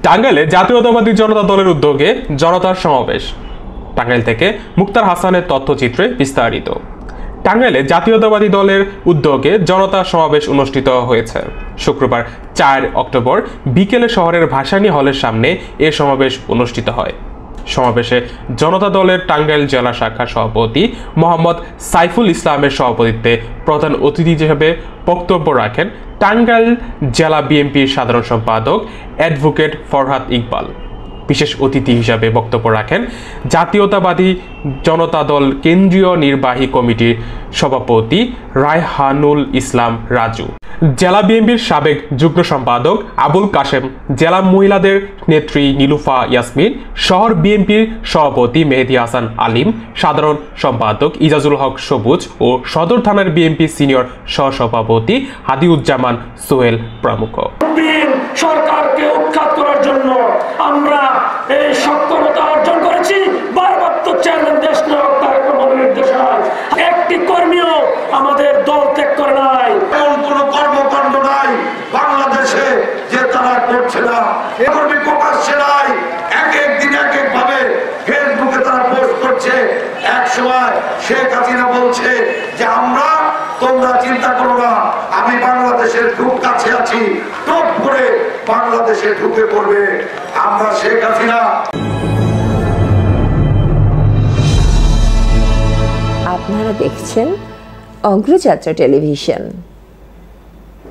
টাঙ্গাইলে জাতীয়তাবাদী জনতা দলের উদ্যোগে জনতার সমাবেশ। টাঙ্গাইল থেকে মুক্তার হাসানের তথ্যচিত্রে বিস্তারিত। টাঙ্গাইলে জাতীয়তাবাদী দলের উদ্যোগে জনতা সমাবেশ অনুষ্ঠিত হয়েছে। শুক্রবার 4 অক্টোবর বিকেলে শহরের ভাসানী হলের সামনে এ সমাবেশ অনুষ্ঠিত হয়। সমাবেশে জনতা দলের টাঙ্গাইল জেলা শাখার সভাপতি মোহাম্মদ সাইফুল ইসলামের সভাপতিত্বে প্রধান অতিথি হিসেবে বক্তব্য রাখেন টাঙ্গাইল জেলা বিএনপির সাধারণ সম্পাদক অ্যাডভোকেট ফরহাদ ইকবাল। বিশেষ অতিথি হিসাবে বক্তব্য রাখেন জাতীয়তাবাদী জনতা দল কেন্দ্রীয় নির্বাহী কমিটির সভাপতি রায়হানুল ইসলাম রাজু, জেলা বিএনপির সাবেক যুগ্ম সম্পাদক আবুল কাশেম, জেলা মহিলাদের নেত্রী নীলুফা ইয়াসমিন, শহর বিএনপির সভাপতি মেহেদী হাসান আলিম, সাধারণ সম্পাদক ইজাজুল হক সবুজ ও সদর থানার বিএনপি সিনিয়র সহসভাপতি হাদিউজ্জামান সোহেল প্রমুখ। সরকারকে উৎখাত করার জন্য আমরা এই সক্ষমতা অর্জন করেছি। ভারপ্রাপ্ত চেয়ারম্যান দেশ নায়ক তারেক রহমানের নির্দেশনায় একটি কর্মীও আমাদের দল ত্যাগ করে নাই। এমন কোন কর্মকাণ্ড নাই বাংলাদেশে যে তারা করছে না, কর্মী প্রকাশ্যে নাই। এক এক দিন এক এক ভাবে ফেসবুকে তারা পোস্ট করছে। এক সময় শেখ হাসিনা বলছে যে আমরা, তোমরা চিন্তা করো না, আমি বাংলাদেশের খুব কাছে আছি, টপ করে বাংলাদেশে ঢুকে পড়বে। আমরা শেখ হাসিনা। আপনারা দেখছেন অগ্রযাত্রা টেলিভিশন।